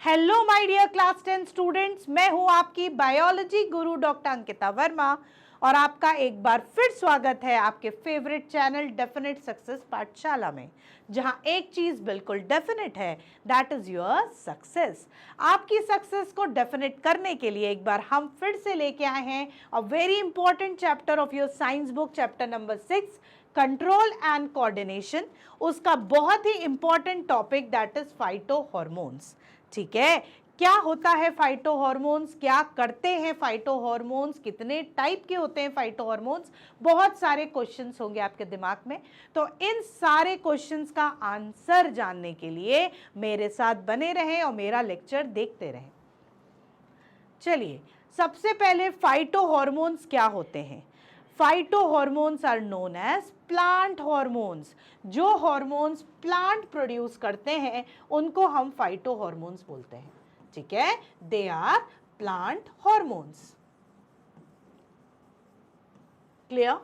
Hello my dear class 10 students, मैं हूं आपकी बायोलॉजी गुरु डॉक्टर अंकिता वर्मा और आपका एक बार फिर स्वागत है आपके फेवरेट चैनल डेफिनेट सक्सेस पाठशाला में, जहां एक चीज बिल्कुल डेफिनेट है, दैट इज योर सक्सेस। आपकी सक्सेस को डेफिनेट करने के लिए एक बार हम फिर से लेके आए हैं a very important chapter of your science book, chapter number 6, control and coordination. उसका बहुत ही important topic that is phyto hormones. ठीक है, क्या होता है फाइटो हॉर्मोन्स, क्या करते हैं फाइटो हॉर्मोन्स, कितने टाइप के होते हैं फाइटो हॉर्मोन्स, बहुत सारे क्वेश्चंस होंगे आपके दिमाग में। तो इन सारे क्वेश्चंस का आंसर जानने के लिए मेरे साथ बने रहें और मेरा लेक्चर देखते रहें। चलिए, सबसे पहले फाइटो हॉर्मोन्स क्या होते हैं। Phyto hormones are known as plant hormones. जो हॉर्मोन्स प्लांट प्रोड्यूस करते हैं उनको हम फाइटो हॉर्मोन्स बोलते हैं। ठीक है, they are plant hormones. Clear?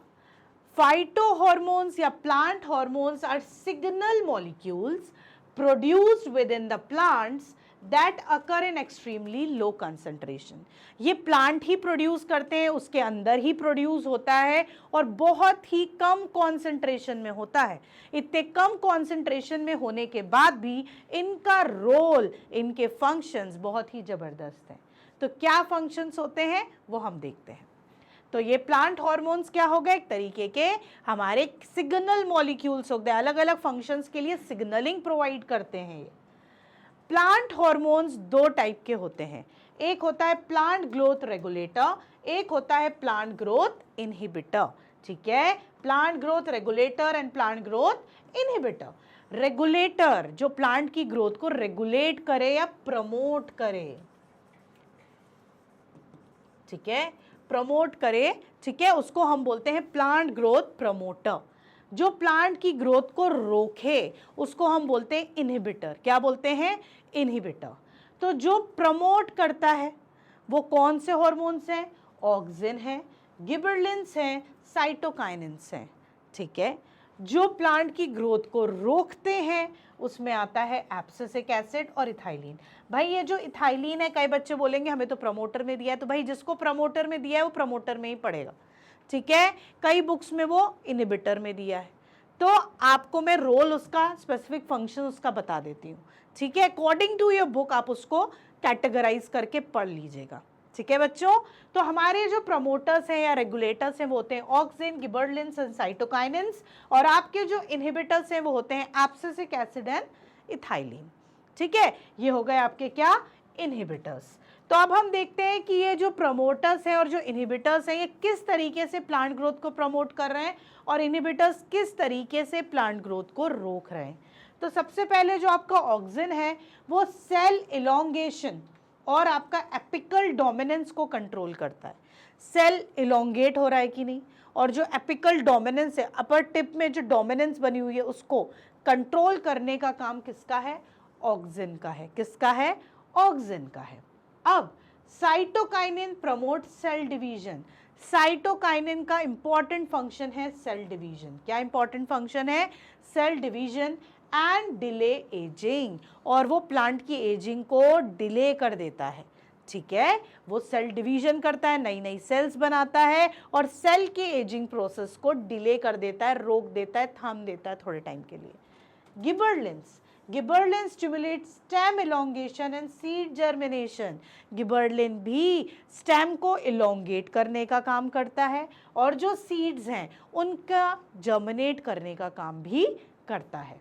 Phyto hormones या plant hormones are signal molecules produced within the plants that occur in extremely low concentration। ये प्लांट ही प्रोड्यूस करते हैं, उसके अंदर ही प्रोड्यूस होता है और बहुत ही कम कॉन्सेंट्रेशन में होता है। इतने कम कॉन्सेंट्रेशन में होने के बाद भी इनका रोल, इनके फंक्शंस बहुत ही जबरदस्त हैं। तो क्या फंक्शंस होते हैं वो हम देखते हैं। तो ये प्लांट हॉर्मोन्स क्या हो गए, एक तरीके के हमारे सिग्नल मॉलिक्यूल्स हो गए, अलग अलग फंक्शंस के लिए सिग्नलिंग प्रोवाइड करते हैं। ये प्लांट हॉर्मोन्स दो टाइप के होते हैं, एक होता है प्लांट ग्रोथ रेगुलेटर, एक होता है प्लांट ग्रोथ इनहिबिटर। ठीक है, plant growth regulator and plant growth inhibitor. Regulator जो प्लांट की ग्रोथ को रेगुलेट करे या प्रमोट करे, ठीक है, प्रमोट करे, ठीक है, उसको हम बोलते हैं प्लांट ग्रोथ प्रमोटर। जो प्लांट की ग्रोथ को रोके उसको हम बोलते हैं इनहिबिटर। क्या बोलते हैं? इनहिबिटर। तो जो प्रमोट करता है वो कौन से हॉर्मोन्स हैं? ऑक्सिन है, गिबरलिंस हैं, साइटोकाइनिन्स हैं। ठीक है, जो प्लांट की ग्रोथ को रोकते हैं उसमें आता है एब्सिसिक एसिड और इथाइलिन। भाई ये जो इथाइलिन है, कई बच्चे बोलेंगे हमें तो प्रमोटर में दिया है, तो भाई जिसको प्रमोटर में दिया है वो प्रमोटर में ही पड़ेगा। ठीक है, कई बुक्स में वो इनहिबिटर में दिया है, तो आपको मैं रोल उसका, स्पेसिफिक फंक्शन उसका बता देती हूँ। ठीक है, अकॉर्डिंग टू योर बुक आप उसको कैटेगराइज करके पढ़ लीजिएगा। ठीक है बच्चों, तो हमारे जो प्रमोटर्स हैं या रेगुलेटर्स हैं वो होते हैं ऑक्सिन, गिबरलिंस एंड साइटोकाइनिन्स, और आपके जो इनहिबिटर्स हैं वो होते हैं एब्सिसिक एसिड एंड इथाइलिन। ठीक है, ये हो गए आपके क्या? इनहिबिटर्स। तो अब हम देखते हैं कि ये जो प्रमोटर्स हैं और जो इनहिबिटर्स हैं ये किस तरीके से प्लांट ग्रोथ को प्रमोट कर रहे हैं और इनहिबिटर्स किस तरीके से प्लांट ग्रोथ को रोक रहे हैं। तो सबसे पहले जो आपका ऑक्सिन है वो सेल इलोंगेशन और आपका एपिकल डोमिनेंस को कंट्रोल करता है। सेल इलोंगेट हो रहा है कि नहीं, और जो एपिकल डोमिनेंस है, अपर टिप में जो डोमिनेंस बनी हुई है, उसको कंट्रोल करने का काम किसका है? ऑक्सिन का है। किसका है? ऑक्सिन का है। अब cytokinin promote cell division. Cytokinin का इंपॉर्टेंट फंक्शन है सेल डिवीजन। क्या इंपॉर्टेंट फंक्शन है? Cell division and delay ageing, और वो प्लांट की एजिंग को डिले कर देता है। ठीक है, वो सेल डिवीजन करता है, नई नई सेल्स बनाता है और सेल की एजिंग प्रोसेस को डिले कर देता है, रोक देता है, थाम देता है थोड़े टाइम के लिए। Gibberellins, gibberellin stimulate stem elongation and seed germination. Gibberellin भी स्टेम को इलोंगेट करने का काम करता है और जो सीड्स हैं उनका जर्मिनेट करने का काम भी करता है।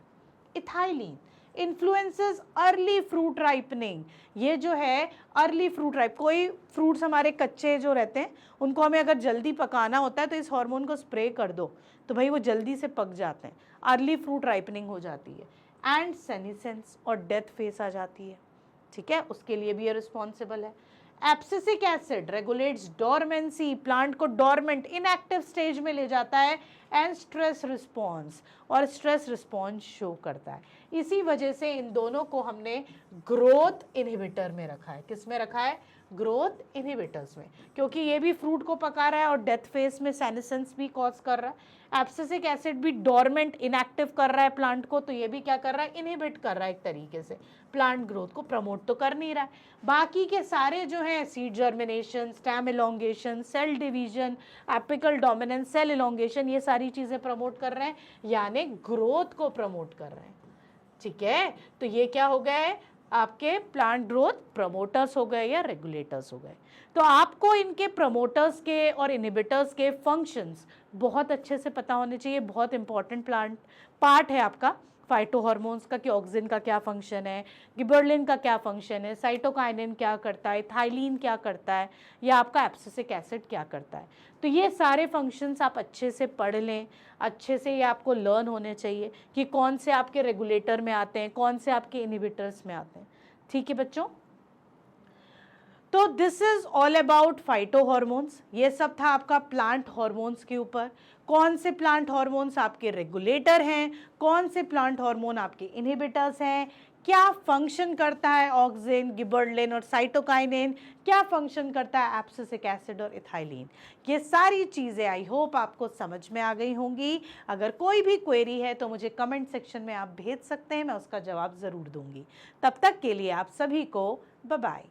Ethylene influences early fruit ripening. ये जो है अर्ली फ्रूट राइप, कोई फ्रूट्स हमारे कच्चे जो रहते हैं उनको हमें अगर जल्दी पकाना होता है तो इस हार्मोन को स्प्रे कर दो तो भाई वो जल्दी से पक जाते हैं, अर्ली फ्रूट राइपनिंग हो जाती है। एंड सेनिसेंस और डेथ फेस आ जाती है। ठीक है, उसके लिए भी ये रिस्पॉन्सिबल है। Abscisic acid regulates dormancy, plant को डोरमेंट इनएक्टिव स्टेज में ले जाता है, एंड स्ट्रेस रिस्पॉन्स, और स्ट्रेस रिस्पॉन्स शो करता है। इसी वजह से इन दोनों को हमने ग्रोथ इनहिबिटर में रखा है। किस में रखा है? ग्रोथ इनहिबिटर्स में, क्योंकि ये भी फ्रूट को पका रहा है और डेथ फेज में सेनेसेंस भी कॉज कर रहा है। एब्सिसिक एसिड भी डोरमेंट इनएक्टिव कर रहा है प्लांट को, तो ये भी क्या कर रहा है? इनहिबिट कर रहा है एक तरीके से, प्लांट ग्रोथ को प्रमोट तो कर नहीं रहा है। बाकी के सारे जो हैं seed germination, stem elongation, cell division, apical dominance, cell elongation, ये सारी चीज़ें प्रमोट कर रहे हैं, यानी ग्रोथ को प्रमोट कर रहे हैं। ठीक है, तो ये क्या हो गए? आपके प्लांट ग्रोथ प्रमोटर्स हो गए या रेगुलेटर्स हो गए। तो आपको इनके प्रमोटर्स के और इनहिबिटर्स के फंक्शंस बहुत अच्छे से पता होने चाहिए। बहुत इंपॉर्टेंट प्लांट पार्ट है आपका फाइटो हार्मोन्स का, कि ऑक्सिन का क्या फंक्शन है, गिबरेलिन का क्या फंक्शन है, साइटोकाइनिन क्या करता है, थाइलीन क्या करता है, या आपका एब्सिसिक एसिड क्या करता है। तो ये सारे फंक्शंस आप अच्छे से पढ़ लें, अच्छे से ये आपको लर्न होने चाहिए कि कौन से आपके रेगुलेटर में आते हैं, कौन से आपके इनहिबिटर्स में आते हैं। ठीक है बच्चों, तो this is all about phyto hormones. ये सब था आपका प्लांट हार्मोन्स के ऊपर। कौन से प्लांट हार्मोन्स आपके रेगुलेटर हैं, कौन से प्लांट हार्मोन आपके इनहिबिटर्स हैं, क्या फंक्शन करता है ऑक्सिन, गिबरेलिन और साइटोकाइनिन, क्या फंक्शन करता है एब्सिसिक एसिड और इथाइलिन। ये सारी चीज़ें आई होप आपको समझ में आ गई होंगी। अगर कोई भी क्वेरी है तो मुझे कमेंट सेक्शन में आप भेज सकते हैं, मैं उसका जवाब ज़रूर दूंगी। तब तक के लिए आप सभी को बाय बाय।